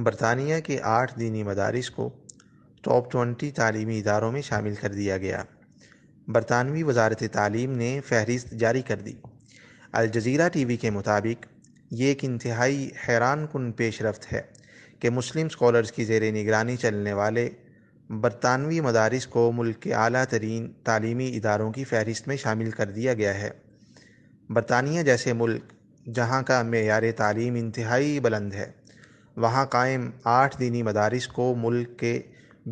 برطانیہ کے 8 دینی مدارس کو ٹاپ 20 تعلیمی اداروں میں شامل کر دیا گیا۔ برطانوی وزارت تعلیم نے فہرست جاری کر دی۔ الجزیرہ ٹی وی کے مطابق یہ ایک انتہائی حیران کن پیش رفت ہے کہ مسلم اسکالرز کی زیر نگرانی چلنے والے برطانوی مدارس کو ملک کے اعلیٰ ترین تعلیمی اداروں کی فہرست میں شامل کر دیا گیا ہے۔ برطانیہ جیسے ملک جہاں کا معیار تعلیم انتہائی بلند ہے، وہاں قائم 8 دینی مدارس کو ملک کے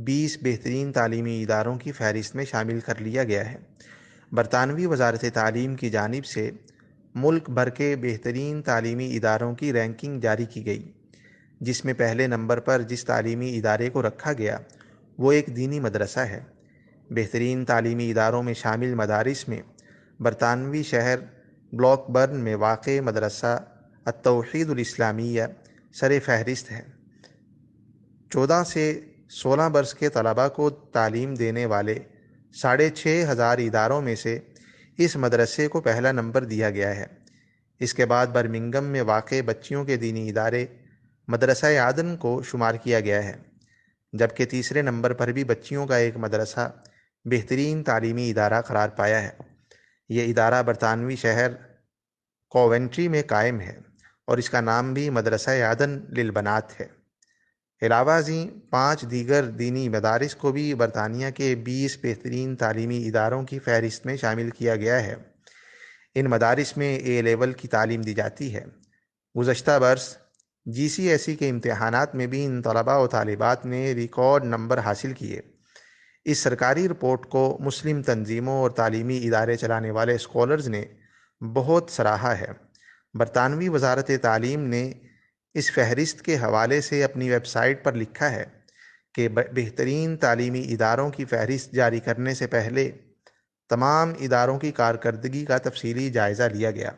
20 بہترین تعلیمی اداروں کی فہرست میں شامل کر لیا گیا ہے۔ برطانوی وزارت تعلیم کی جانب سے ملک بھر کے بہترین تعلیمی اداروں کی رینکنگ جاری کی گئی، جس میں پہلے نمبر پر جس تعلیمی ادارے کو رکھا گیا وہ ایک دینی مدرسہ ہے۔ بہترین تعلیمی اداروں میں شامل مدارس میں برطانوی شہر بلاک برن میں واقع مدرسہ التوحید الاسلامیہ سر فہرست ہے۔ 14 سے 16 برس کے طلباء کو تعلیم دینے والے 6,500 اداروں میں سے اس مدرسے کو پہلا نمبر دیا گیا ہے۔ اس کے بعد برمنگھم میں واقع بچیوں کے دینی ادارے مدرسہ عدن کو شمار کیا گیا ہے، جبکہ تیسرے نمبر پر بھی بچیوں کا ایک مدرسہ بہترین تعلیمی ادارہ قرار پایا ہے۔ یہ ادارہ برطانوی شہر کوونٹری میں قائم ہے اور اس کا نام بھی مدرسہ عدن للبنات ہے۔ علاوہ ازیں 5 دیگر دینی مدارس کو بھی برطانیہ کے 20 بہترین تعلیمی اداروں کی فہرست میں شامل کیا گیا ہے۔ ان مدارس میں اے لیول کی تعلیم دی جاتی ہے۔ گزشتہ برس GCSE کے امتحانات میں بھی ان طلباء و طالبات نے ریکارڈ نمبر حاصل کیے۔ اس سرکاری رپورٹ کو مسلم تنظیموں اور تعلیمی ادارے چلانے والے اسکالرز نے بہت سراہا ہے۔ برطانوی وزارت تعلیم نے اس فہرست کے حوالے سے اپنی ویب سائٹ پر لکھا ہے کہ بہترین تعلیمی اداروں کی فہرست جاری کرنے سے پہلے تمام اداروں کی کارکردگی کا تفصیلی جائزہ لیا گیا۔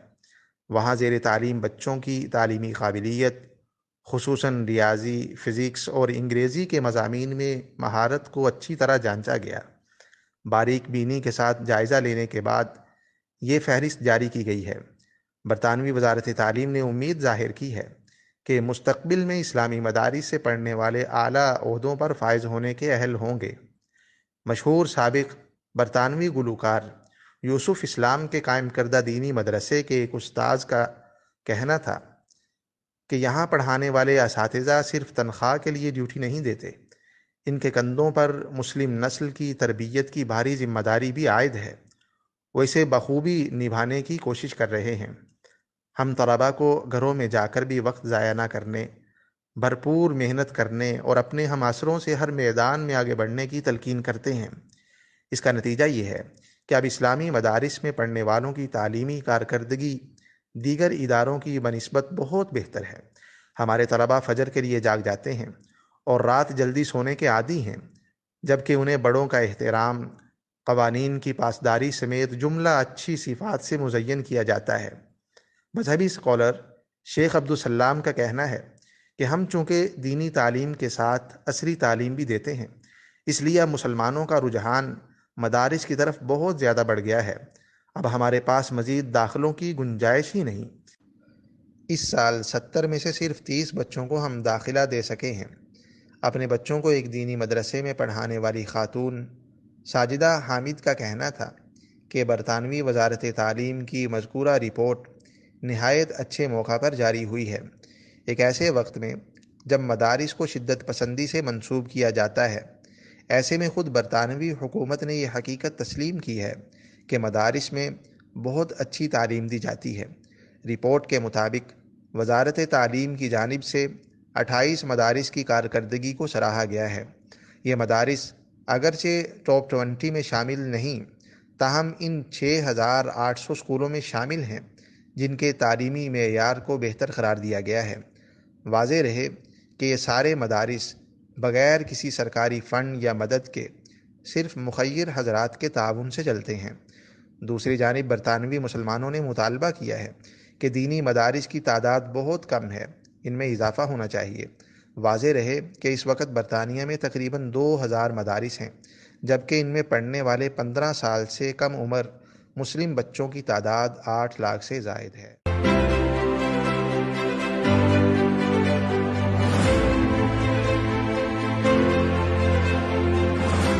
وہاں زیر تعلیم بچوں کی تعلیمی قابلیت، خصوصاً ریاضی، فزکس اور انگریزی کے مضامین میں مہارت کو اچھی طرح جانچا گیا۔ باریک بینی کے ساتھ جائزہ لینے کے بعد یہ فہرست جاری کی گئی ہے۔ برطانوی وزارت تعلیم نے امید ظاہر کی ہے کہ مستقبل میں اسلامی مدارس سے پڑھنے والے اعلیٰ عہدوں پر فائز ہونے کے اہل ہوں گے۔ مشہور سابق برطانوی گلوکار یوسف اسلام کے قائم کردہ دینی مدرسے کے ایک استاذ کا کہنا تھا کہ یہاں پڑھانے والے اساتذہ صرف تنخواہ کے لیے ڈیوٹی نہیں دیتے، ان کے کندھوں پر مسلم نسل کی تربیت کی بھاری ذمہ داری بھی عائد ہے، وہ اسے بخوبی نبھانے کی کوشش کر رہے ہیں۔ ہم طلباء کو گھروں میں جا کر بھی وقت ضائع نہ کرنے، بھرپور محنت کرنے اور اپنے ہم عصروں سے ہر میدان میں آگے بڑھنے کی تلقین کرتے ہیں۔ اس کا نتیجہ یہ ہے کہ اب اسلامی مدارس میں پڑھنے والوں کی تعلیمی کارکردگی دیگر اداروں کی بنسبت بہت بہتر ہے۔ ہمارے طلباء فجر کے لیے جاگ جاتے ہیں اور رات جلدی سونے کے عادی ہیں، جبکہ انہیں بڑوں کا احترام، قوانین کی پاسداری سمیت جملہ اچھی صفات سے مزین کیا جاتا ہے۔ مذہبی اسکالر شیخ عبدالسلام کا کہنا ہے کہ ہم چونکہ دینی تعلیم کے ساتھ عصری تعلیم بھی دیتے ہیں، اس لیے اب مسلمانوں کا رجحان مدارس کی طرف بہت زیادہ بڑھ گیا ہے۔ اب ہمارے پاس مزید داخلوں کی گنجائش ہی نہیں۔ اس سال 70 میں سے صرف 30 بچوں کو ہم داخلہ دے سکے ہیں۔ اپنے بچوں کو ایک دینی مدرسے میں پڑھانے والی خاتون ساجدہ حامد کا کہنا تھا کہ برطانوی وزارت تعلیم کی مذکورہ رپورٹ نہایت اچھے موقع پر جاری ہوئی ہے، ایک ایسے وقت میں جب مدارس کو شدت پسندی سے منسوب کیا جاتا ہے۔ ایسے میں خود برطانوی حکومت نے یہ حقیقت تسلیم کی ہے کہ مدارس میں بہت اچھی تعلیم دی جاتی ہے۔ رپورٹ کے مطابق وزارت تعلیم کی جانب سے 28 مدارس کی کارکردگی کو سراہا گیا ہے۔ یہ مدارس اگرچہ ٹاپ 20 میں شامل نہیں، تاہم ان 6,800 اسکولوں میں شامل ہیں جن کے تعلیمی معیار کو بہتر قرار دیا گیا ہے۔ واضح رہے کہ یہ سارے مدارس بغیر کسی سرکاری فنڈ یا مدد کے صرف مخیر حضرات کے تعاون سے چلتے ہیں۔ دوسری جانب برطانوی مسلمانوں نے مطالبہ کیا ہے کہ دینی مدارس کی تعداد بہت کم ہے، ان میں اضافہ ہونا چاہیے۔ واضح رہے کہ اس وقت برطانیہ میں تقریباً 2,000 مدارس ہیں، جبکہ ان میں پڑھنے والے 15 سال سے کم عمر مسلم بچوں کی تعداد 8 لاکھ سے زائد ہے۔